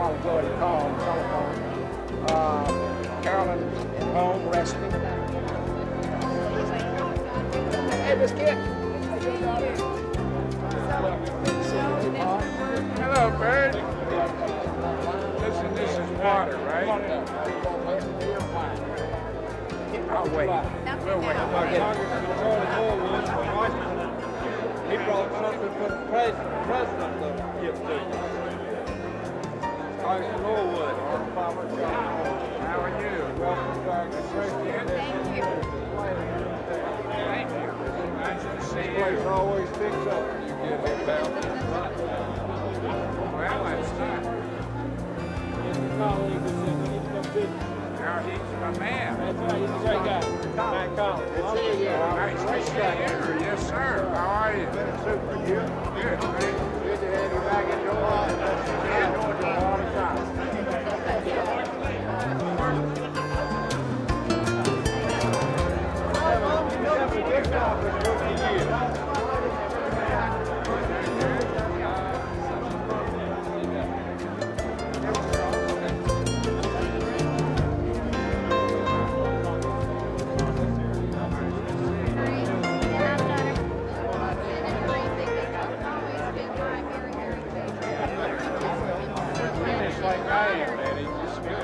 while ago and called on the telephone. Carolyn at home resting. Hey, Miss Kit. Hello, Bird. This is water, right? I'll wait. We'll wait. He brought something for the president to give to you. Sergeant Norwood, Arnold Palmer. How are you? Welcome to our Thank you. Thank you. Nice to see This you. place always picks up when you get here, pal. Well, that's not. Now he's my man. That's right, he's a great guy. Matt Collins. Nice to see you. Yes, sir. How are you? Been a super year. Good, man. Good to have you back in your life. Yeah, all the time. Like I am, man. He's just good.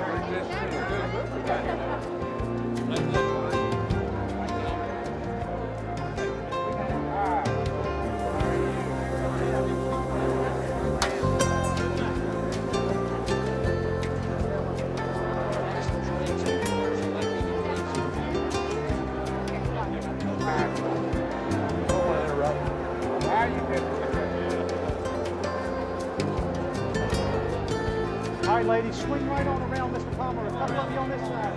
How you been? All right, ladies, swing right on around Mr. Palmer. A couple of you on this side.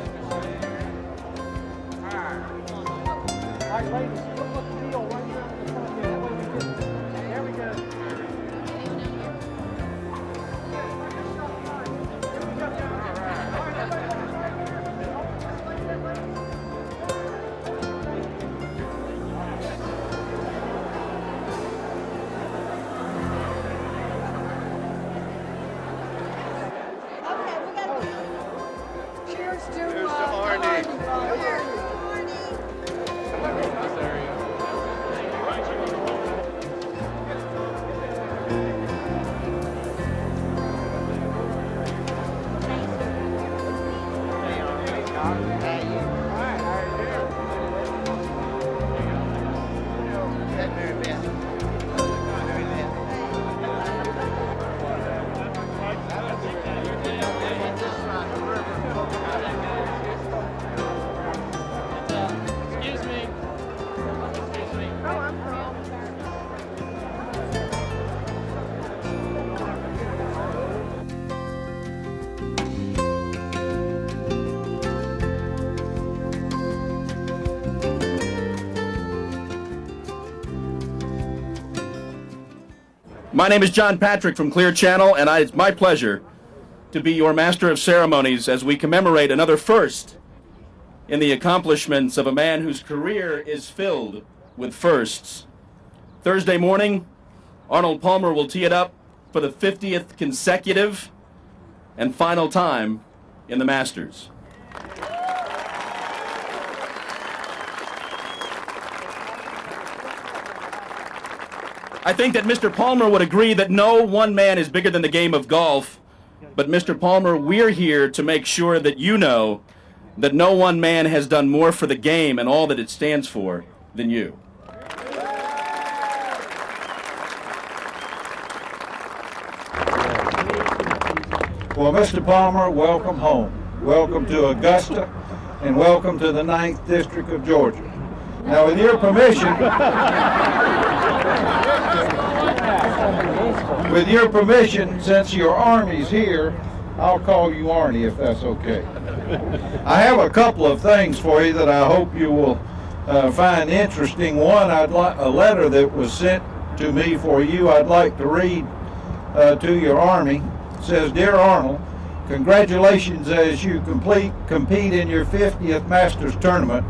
All right, ladies, look the deal right here in the front there. That way we get, there we go. Cheers to Arnie. My name is John Patrick from Clear Channel, and it's my pleasure to be your Master of Ceremonies as we commemorate another first in the accomplishments of a man whose career is filled with firsts. Thursday morning, Arnold Palmer will tee it up for the 50th consecutive and final time in the Masters. I think that Mr. Palmer would agree that no one man is bigger than the game of golf. But Mr. Palmer, we're here to make sure that you know that no one man has done more for the game and all that it stands for than you. Well, Mr. Palmer, welcome home. Welcome to Augusta, and welcome to the 9th District of Georgia. Now, with your permission, since your Arnie's here, I'll call you Arnie if that's okay. I have a couple of things for you that I hope you will find interesting. One, a letter that was sent to me for you I'd like to read to your Army. It says, "Dear Arnold, congratulations as you compete in your 50th Masters tournament.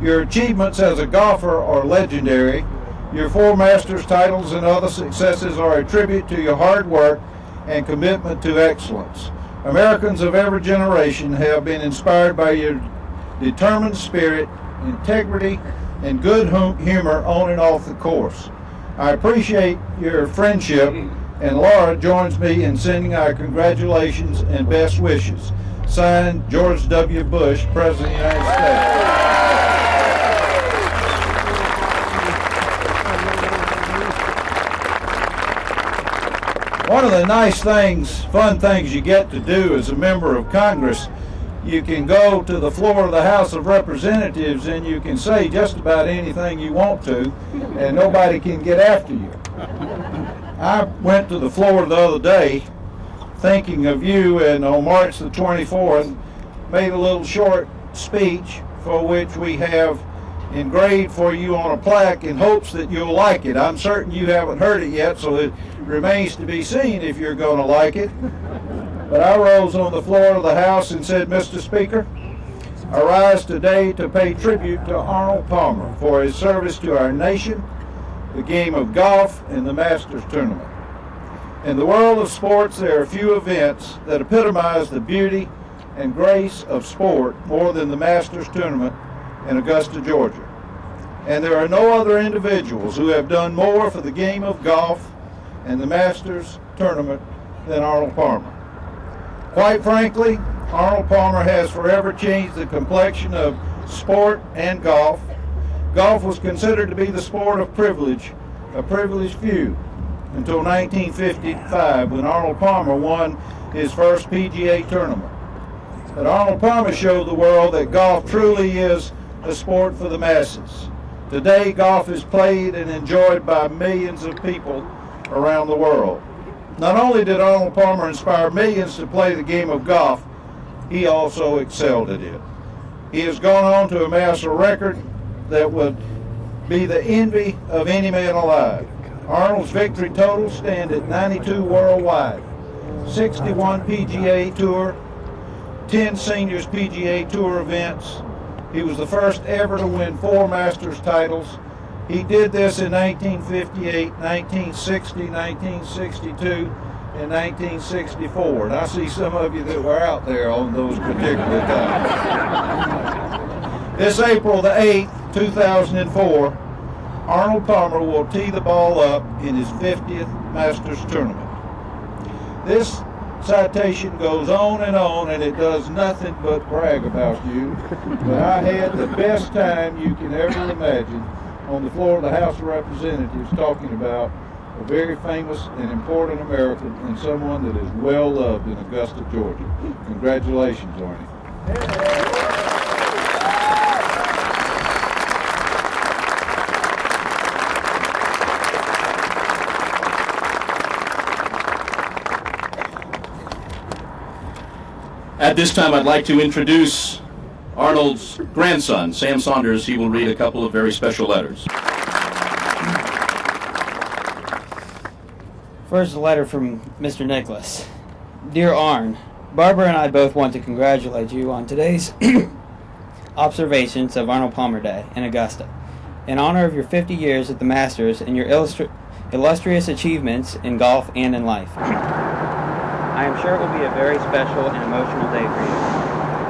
Your achievements as a golfer are legendary. Your 4 Masters titles and other successes are a tribute to your hard work and commitment to excellence. Americans of every generation have been inspired by your determined spirit, integrity, and good humor on and off the course. I appreciate your friendship, and Laura joins me in sending our congratulations and best wishes. Signed, George W. Bush, President of the United States. One of the nice things, fun things you get to do as a member of Congress, you can go to the floor of the House of Representatives and you can say just about anything you want to, and nobody can get after you. I went to the floor the other day thinking of you, and on March the 24th made a little short speech for which we have engraved for you on a plaque in hopes that you'll like it. I'm certain you haven't heard it yet, so it remains to be seen if you're going to like it. But I rose on the floor of the House and said, Mr. Speaker, I rise today to pay tribute to Arnold Palmer for his service to our nation, the game of golf, and the Masters tournament. In the world of sports, there are few events that epitomize the beauty and grace of sport more than the Masters tournament in Augusta, Georgia. And there are no other individuals who have done more for the game of golf and the Masters tournament than Arnold Palmer. Quite frankly, Arnold Palmer has forever changed the complexion of sport and golf. Golf was considered to be the sport of privilege, a privileged few, until 1955 when Arnold Palmer won his first PGA tournament. But Arnold Palmer showed the world that golf truly is a sport for the masses. Today, golf is played and enjoyed by millions of people around the world. Not only did Arnold Palmer inspire millions to play the game of golf, he also excelled at it. He has gone on to amass a record that would be the envy of any man alive. Arnold's victory totals stand at 92 worldwide, 61 PGA Tour, 10 Seniors PGA Tour events. He was the first ever to win 4 Masters titles. He did this in 1958, 1960, 1962, and 1964. And I see some of you that were out there on those particular times. This April the 8th, 2004, Arnold Palmer will tee the ball up in his 50th Masters tournament. This citation goes on, and it does nothing but brag about you. But I had the best time you can ever imagine on the floor of the House of Representatives talking about a very famous and important American and someone that is well loved in Augusta, Georgia. Congratulations, Arnie. At this time, I'd like to introduce Arnold's grandson, Sam Saunders. He will read a couple of very special letters. First, a letter from Mr. Nicholas. Dear Arn, Barbara and I both want to congratulate you on today's observations of Arnold Palmer Day in Augusta. In honor of your 50 years at the Masters and your illustrious achievements in golf and in life. I am sure it will be a very special and emotional day for you.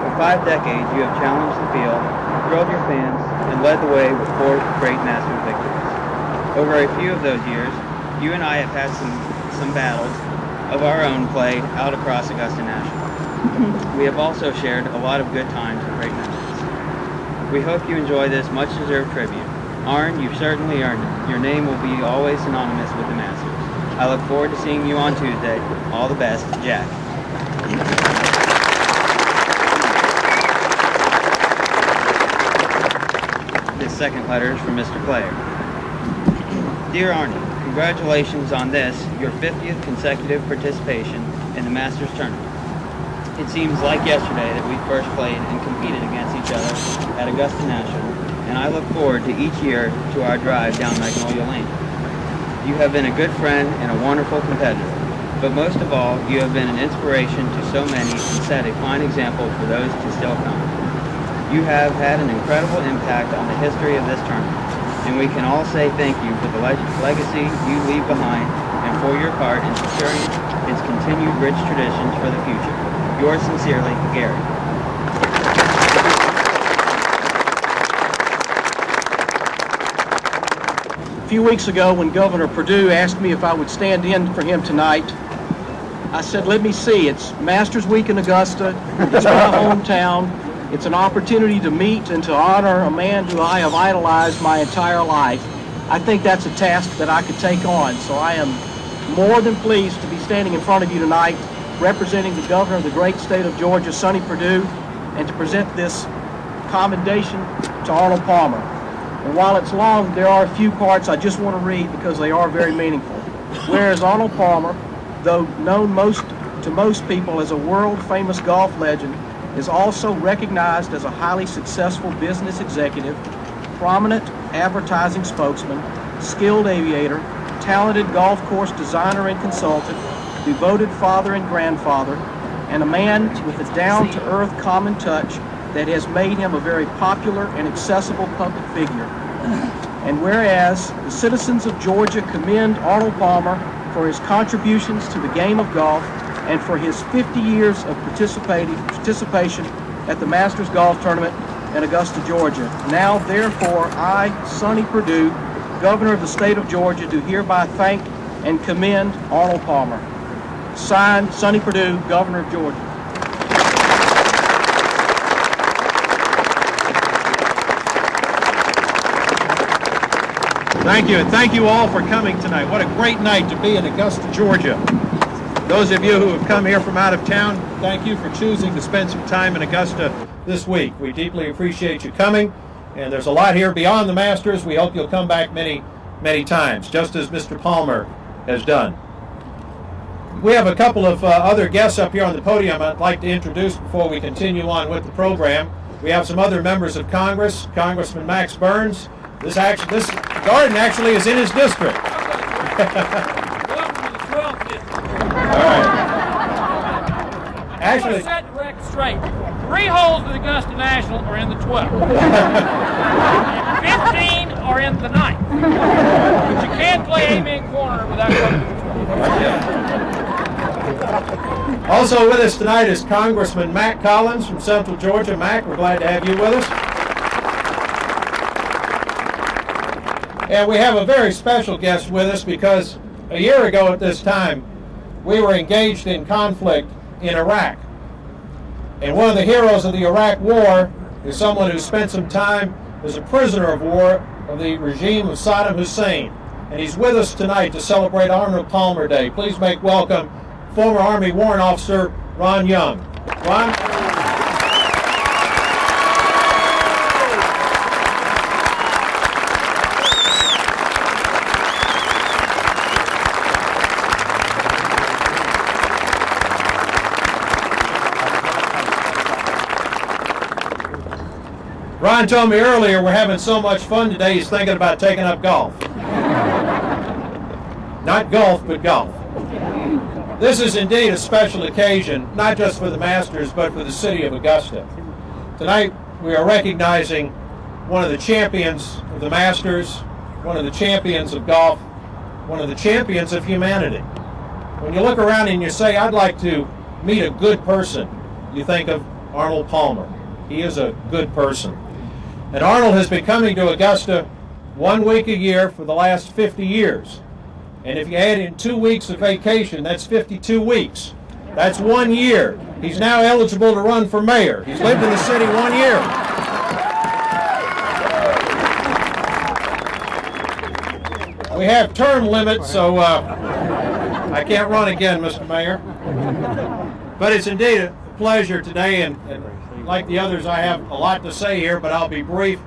For 5 decades, you have challenged the field, thrilled your fans, and led the way with 4 great Masters victories. Over a few of those years, you and I have had some battles of our own played out across Augusta National. We have also shared a lot of good times and great memories. We hope you enjoy this much-deserved tribute. Arn, you've certainly earned it. Your name will be always synonymous with the Masters. I look forward to seeing you on Tuesday. All the best, Jack. This second letter is from Mr. Clare. Dear Arnie, congratulations on this, your 50th consecutive participation in the Masters tournament. It seems like yesterday that we first played and competed against each other at Augusta National, and I look forward to each year to our drive down Magnolia Lane. You have been a good friend and a wonderful competitor, but most of all, you have been an inspiration to so many and set a fine example for those to still come. You have had an incredible impact on the history of this tournament, and we can all say thank you for the legacy you leave behind and and for your part in securing its continued rich traditions for the future. Yours sincerely, Gary. A few weeks ago, when Governor Perdue asked me if I would stand in for him tonight, I said, let me see. It's Masters Week in Augusta. It's my hometown. It's an opportunity to meet and to honor a man who I have idolized my entire life. I think that's a task that I could take on. So I am more than pleased to be standing in front of you tonight, representing the governor of the great state of Georgia, Sonny Perdue, and to present this commendation to Arnold Palmer. And while it's long, there are a few parts I just want to read because they are very meaningful. Whereas Arnold Palmer, though known to most people as a world-famous golf legend, is also recognized as a highly successful business executive, prominent advertising spokesman, skilled aviator, talented golf course designer and consultant, devoted father and grandfather, and a man with a down-to-earth common touch that has made him a very popular and accessible public figure. And whereas the citizens of Georgia commend Arnold Palmer for his contributions to the game of golf and for his 50 years of participation at the Masters Golf Tournament in Augusta, Georgia. Now, therefore, I, Sonny Perdue, Governor of the state of Georgia, do hereby thank and commend Arnold Palmer. Signed, Sonny Perdue, Governor of Georgia. Thank you, and thank you all for coming tonight. What a great night to be in Augusta, Georgia. Those of you who have come here from out of town, thank you for choosing to spend some time in Augusta this week. We deeply appreciate you coming, and there's a lot here beyond the Masters. We hope you'll come back many, many times, just as Mr. Palmer has done. We have a couple of other guests up here on the podium I'd like to introduce before we continue on with the program. We have some other members of Congress, Congressman Max Burns. This garden actually is in his district. All right. Actually, set the record straight. 3 holes in the Augusta National are in the 12th. 15 are in the 9th. But you can't play amen corner without going to the 12th. also with us tonight is Congressman Mac Collins from Central Georgia. Mac, we're glad to have you with us. And we have a very special guest with us because a year ago at this time, we were engaged in conflict in Iraq. And one of the heroes of the Iraq War is someone who spent some time as a prisoner of war of the regime of Saddam Hussein. And he's with us tonight to celebrate Arnold Palmer Day. Please make welcome former Army Warrant Officer Ron Young. Ron? Ron told me earlier we're having so much fun today he's thinking about taking up golf. Not golf, but golf. This is indeed a special occasion, not just for the Masters, but for the city of Augusta. Tonight we are recognizing one of the champions of the Masters, one of the champions of golf, one of the champions of humanity. When you look around and you say, I'd like to meet a good person, you think of Arnold Palmer. He is a good person. And Arnold has been coming to Augusta 1 week a year for the last 50 years. And if you add in 2 weeks of vacation, that's 52 weeks. That's 1 year. He's now eligible to run for mayor. He's lived in the city 1 year. We have term limits, so I can't run again, Mr. Mayor. But it's indeed a pleasure today, and like the others, I have a lot to say here, but I'll be brief.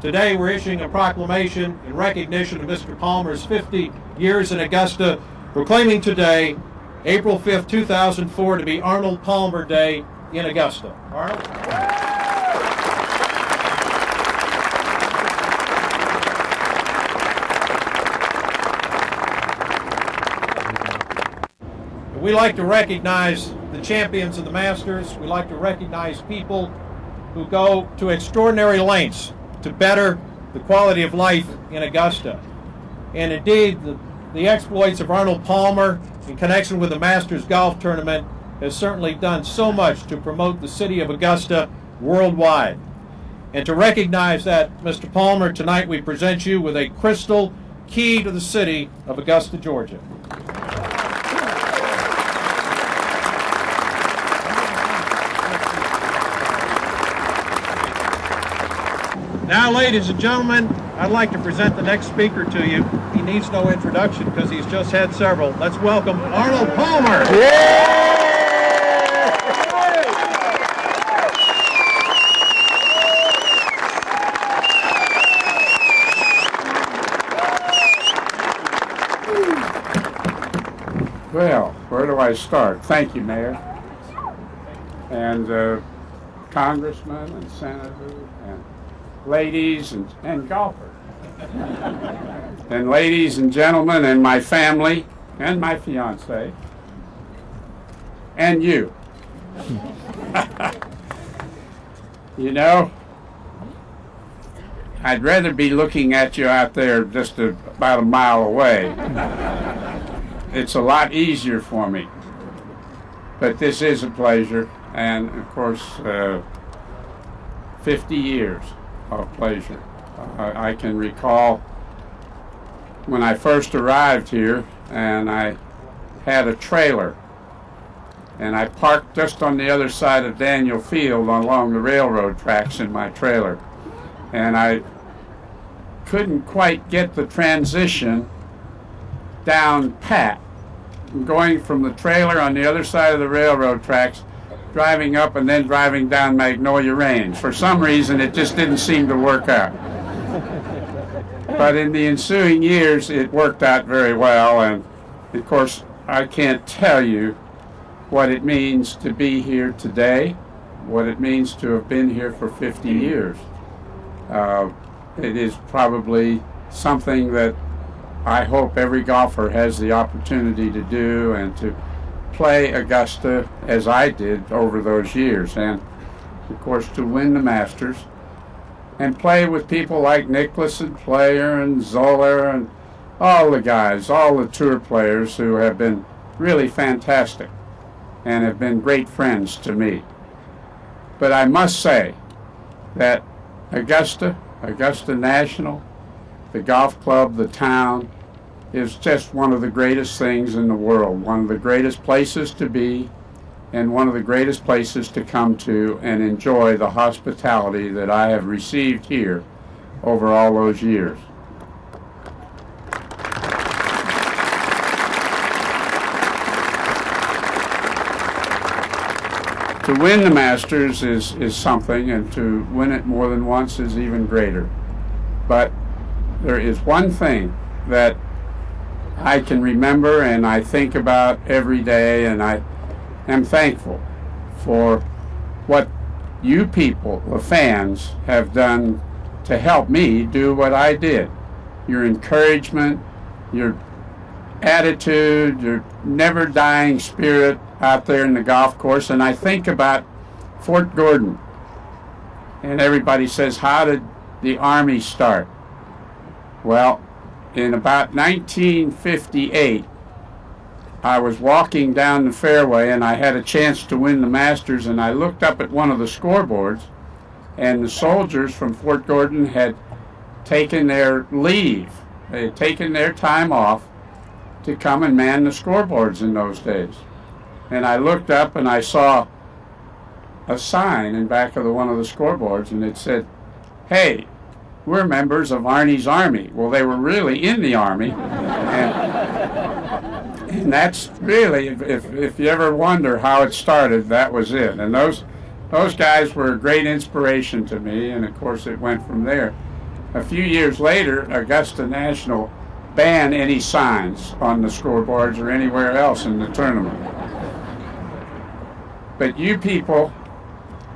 Today we're issuing a proclamation in recognition of Mr. Palmer's 50 years in Augusta, proclaiming today, April 5th, 2004, to be Arnold Palmer Day in Augusta. Arnold? We like to recognize the champions of the Masters. We like to recognize people who go to extraordinary lengths to better the quality of life in Augusta. And indeed, the the exploits of Arnold Palmer in connection with the Masters Golf Tournament has certainly done so much to promote the city of Augusta worldwide. And to recognize that, Mr. Palmer, tonight we present you with a crystal key to the city of Augusta, Georgia. Now, ladies and gentlemen, I'd like to present the next speaker to you. He needs no introduction because he's just had several. Let's welcome Arnold Palmer. Well, where do I start? Thank you, Mayor, and congressmen and senators and ladies and golfers, and ladies and gentlemen, and my family, and my fiance, and you. You know, I'd rather be looking at you out there just about a mile away. It's a lot easier for me. But this is a pleasure, and of course, 50 years of pleasure. I can recall when I first arrived here, and I had a trailer, and I parked just on the other side of Daniel Field along the railroad tracks in my trailer. And I couldn't quite get the transition down pat, going from the trailer on the other side of the railroad tracks, driving up and then driving down Magnolia Range. For some reason, it just didn't seem to work out. But in the ensuing years, it worked out very well, and of course, I can't tell you what it means to be here today, what it means to have been here for 50 years. It is probably something that I hope every golfer has the opportunity to do, and to play Augusta as I did over those years, and of course to win the Masters and play with people like Nicklaus and Player and Zoller and all the guys, all the tour players who have been really fantastic and have been great friends to me. But I must say that Augusta National, the golf club, the town, is just one of the greatest things in the world, one of the greatest places to be, and one of the greatest places to come to and enjoy the hospitality that I have received here over all those years. To win the Masters is something, and to win it more than once is even greater. But there is one thing that I can remember and I think about every day, and I am thankful for what you people, the fans, have done to help me do what I did. Your encouragement, your attitude, your never dying spirit out there in the golf course. And I think about Fort Gordon, and everybody says, how did the Army start? Well, in about 1958, I was walking down the fairway and I had a chance to win the Masters, and I looked up at one of the scoreboards, and the soldiers from Fort Gordon had taken their leave. They had taken their time off to come and man the scoreboards in those days. And I looked up and I saw a sign in back of one of the scoreboards, and it said, "Hey, we're members of Arnie's Army." Well, they were really in the Army. And that's really, if you ever wonder how it started, that was it. And those guys were a great inspiration to me, and of course it went from there. A few years later, Augusta National banned any signs on the scoreboards or anywhere else in the tournament. But you people,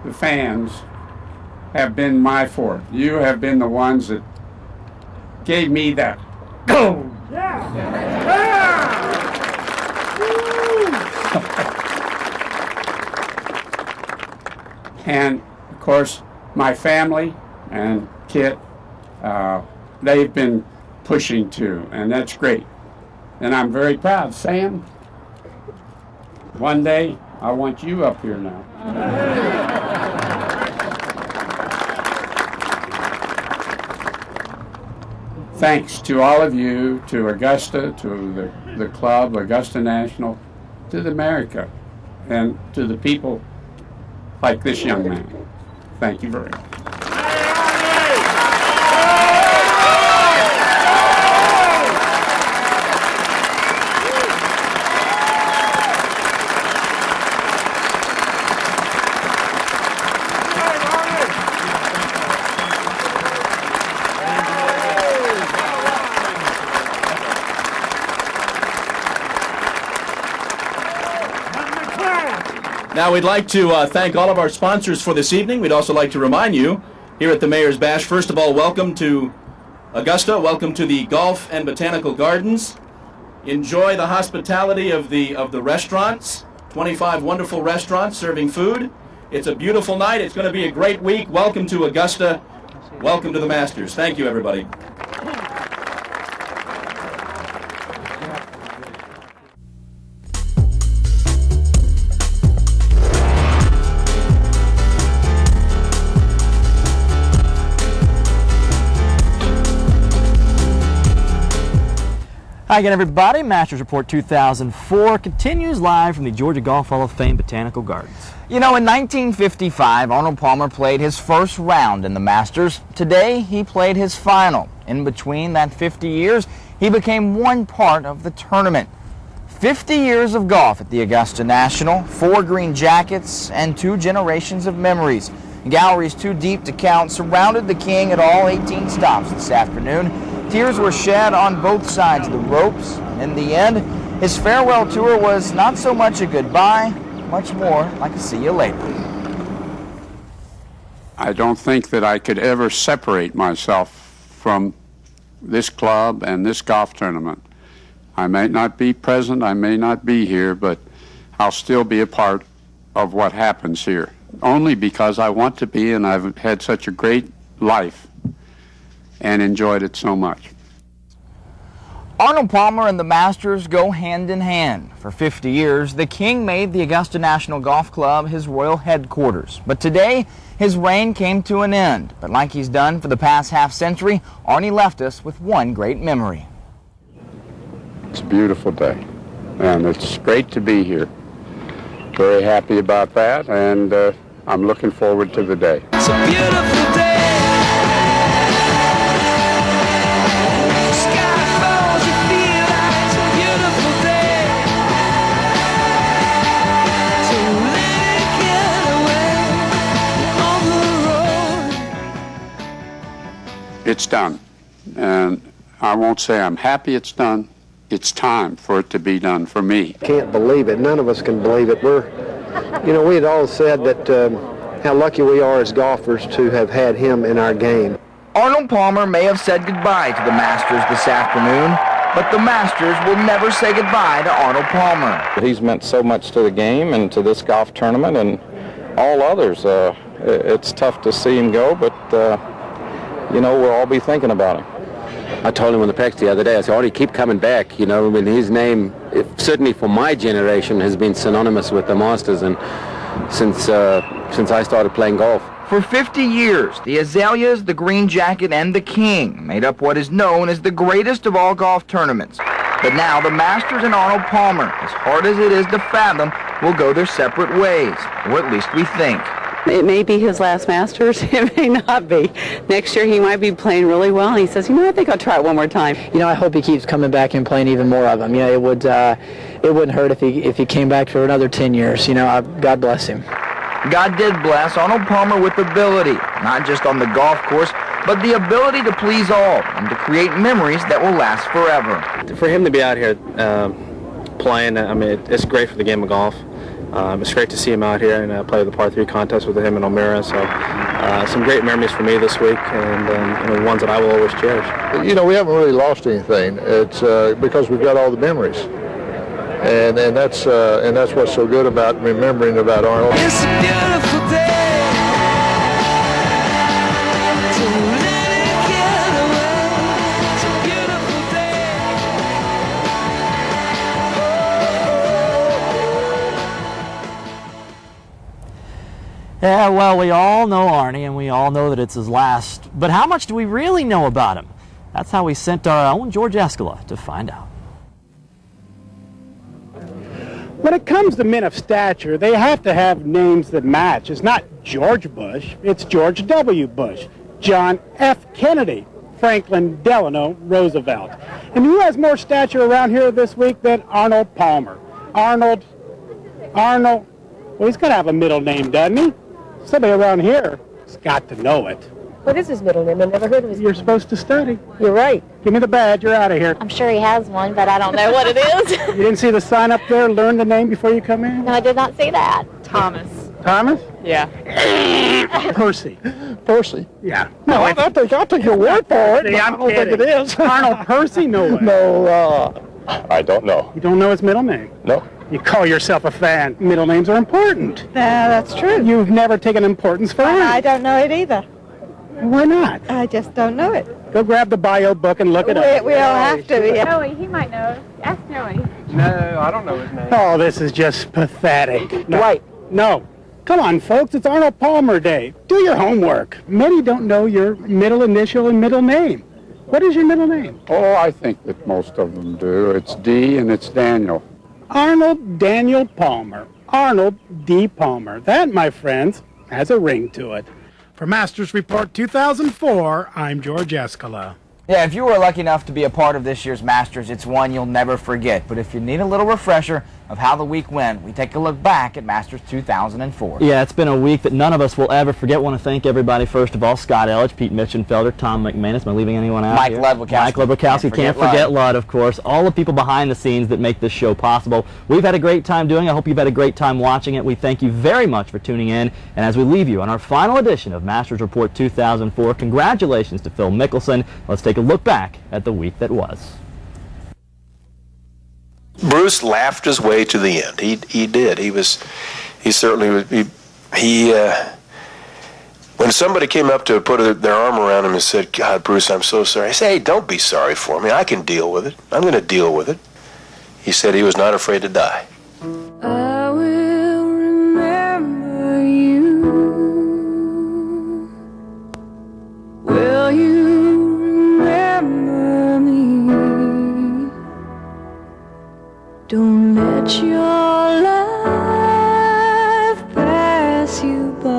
the fans, have been my fort. You have been the ones that gave me that go. And of course, my family and Kit, they've been pushing too, and that's great. And I'm very proud. Sam, one day I want you up here now. Thanks to all of you, to Augusta, to the club, Augusta National, to the America, and to the people like this young man. Thank you very much. Now, we'd like to thank all of our sponsors for this evening. We'd also like to remind you, here at the Mayor's Bash, first of all, welcome to Augusta. Welcome to the Golf and Botanical Gardens. Enjoy the hospitality of the restaurants. 25 wonderful restaurants serving food. It's a beautiful night. It's going to be a great week. Welcome to Augusta. Welcome to the Masters. Thank you, everybody. Hi again, everybody. Masters Report 2004 continues live from the Georgia Golf Hall of Fame Botanical Gardens. You know, in 1955, Arnold Palmer played his first round in the Masters. Today, he played his final. In between that 50 years, he became one part of the tournament. 50 years of golf at the Augusta National, 4 green jackets, and 2 generations of memories. Galleries too deep to count surrounded the king at all 18 stops this afternoon. Tears were shed on both sides of the ropes. In the end, his farewell tour was not so much a goodbye, much more like a see you later. I don't think that I could ever separate myself from this club and this golf tournament. I may not be present, I may not be here, but I'll still be a part of what happens here. Only because I want to be, and I've had such a great life and enjoyed it so much. Arnold Palmer and the Masters go hand in hand. For 50 years, the king made the Augusta National Golf Club his royal headquarters. But today, his reign came to an end. But like he's done for the past half-century, Arnie left us with one great memory. It's a beautiful day, and it's great to be here. Very happy about that, and I'm looking forward to the day. It's a beautiful day. It's done, and I won't say I'm happy it's done. It's time for it to be done for me. Can't believe it. None of us can believe it. We had all said that how lucky we are as golfers to have had him in our game. Arnold Palmer may have said goodbye to the Masters this afternoon, but the Masters will never say goodbye to Arnold Palmer. He's meant so much to the game and to this golf tournament and all others. It's tough to see him go, but we'll all be thinking about him. I told him on the practice the other day, I said, Artie, keep coming back. His name, certainly for my generation, has been synonymous with the Masters, and since I started playing golf. For 50 years, the Azaleas, the Green Jacket, and the King made up what is known as the greatest of all golf tournaments. But now the Masters and Arnold Palmer, as hard as it is to fathom, will go their separate ways, or at least we think. It may be his last Masters. It may not be. Next year he might be playing really well, and he says, I think I'll try it one more time. I hope he keeps coming back and playing even more of them. It wouldn't hurt if he came back for another 10 years. God bless him. God did bless Arnold Palmer with ability, not just on the golf course, but the ability to please all and to create memories that will last forever. For him to be out here playing, it's great for the game of golf. It's great to see him out here and play the par 3 contest with him and O'Meara. So some great memories for me this week, and ones that I will always cherish. We haven't really lost anything. It's because we've got all the memories, and that's what's so good about remembering about Arnold. It's a beautiful day. Yeah, well, we all know Arnie, and we all know that it's his last. But how much do we really know about him? That's how we sent our own George Escala to find out. When it comes to men of stature, they have to have names that match. It's not George Bush, it's George W. Bush, John F. Kennedy, Franklin Delano Roosevelt. And who has more stature around here this week than Arnold Palmer? Arnold, well, he's got to have a middle name, doesn't he? Somebody around here has got to know it. What is his middle name? I've never heard of his. You're supposed to study. You're right. Give me the badge, you're out of here. I'm sure he has one, but I don't know what it is. You didn't see the sign up there, learn the name before you come in? No, I did not see that. Thomas. Thomas? Yeah. Percy. Percy? Yeah. No, I'll take your word for it. See, But I'm I don't think it kidding. is. Arnold Percy? No way. No, I don't know. You don't know his middle name? No. You call yourself a fan. Middle names are important. That's true. You've never taken importance for I it. don't know it either. Why not? I just don't know it. Go grab the bio book and look it up. We don't have to. Yeah. Joey, he might know. Ask Joey. No, I don't know his name. Oh, this is just pathetic. No. Dwight. No. Come on, folks. It's Arnold Palmer Day. Do your homework. Many don't know your middle initial and middle name. What is your middle name? Oh, I think that most of them do. It's D and it's Daniel. Arnold Daniel Palmer. Arnold D. Palmer. That, my friends, has a ring to it. For Masters Report 2004, I'm George Escala. Yeah, if you were lucky enough to be a part of this year's Masters, it's one you'll never forget. But if you need a little refresher of how the week went, we take a look back at Masters 2004. Yeah, it's been a week that none of us will ever forget. Want to thank everybody, first of all, Scott Elledge, Pete Mitchenfelder, Tom McManus. Am I leaving anyone out Mike here? Ludwikowski. Mike Ludwikowski. Can't forget Lud, of course. All the people behind the scenes that make this show possible. We've had a great time doing it. I hope you've had a great time watching it. We thank you very much for tuning in. And as we leave you on our final edition of Masters Report 2004, congratulations to Phil Mickelson. Let's take a look back at the week that was. Bruce laughed his way to the end. He did. He certainly was. When somebody came up to put their arm around him and said, "God, Bruce, I'm so sorry," I said, "Hey, don't be sorry for me. I can deal with it. I'm going to deal with it." He said he was not afraid to die. I will remember you. Will you remember me? Don't let your life pass you by.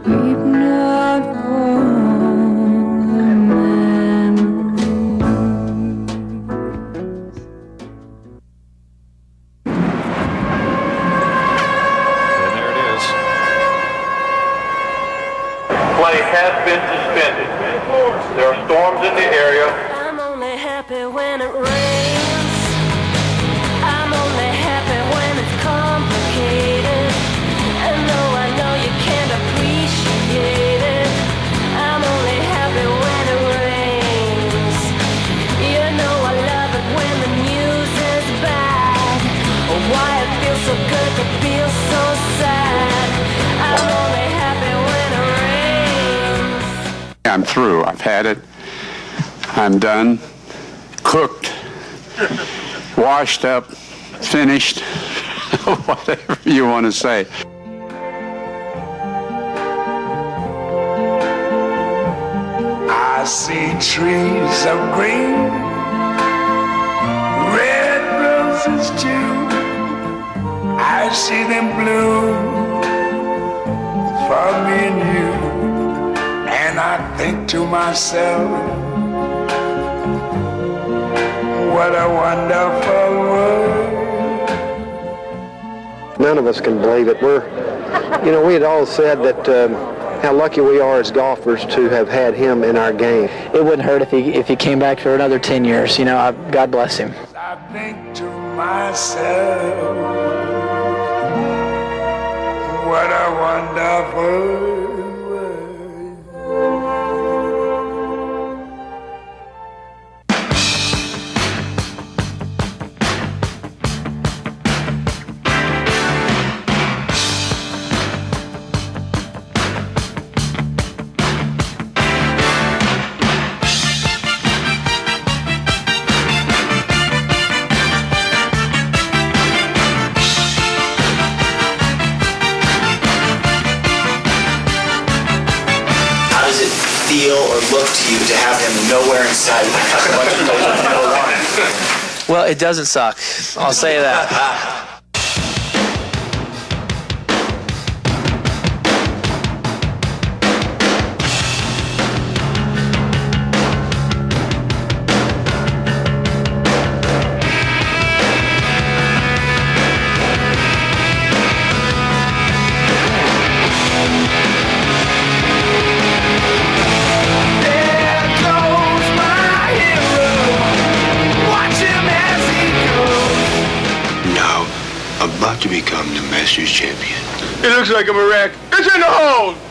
Weep not for the memories. And there it is. Play has been suspended. There are storms in the area. I'm only happy when it rains. I'm only happy when it's complicated. And though I know you can't appreciate it, I'm only happy when it rains. You know I love it when the news is bad. Oh, why it feels so good to feel so sad. I'm only happy when it rains. I'm through. I've had it. I'm done. Cooked. Washed up. Finished. Whatever you want to say. I see trees of green, red roses too. I see them bloom for me and you. And I think to myself, what a wonderful world. None of us can believe it. We had all said that how lucky we are as golfers to have had him in our game. It wouldn't hurt if he came back for another 10 years. God bless him. I think to myself, what a wonderful world. to have him nowhere in sight. Well, it doesn't suck. I'll say that. About to become the Masters champion. It looks like I'm a wreck. It's in the hole!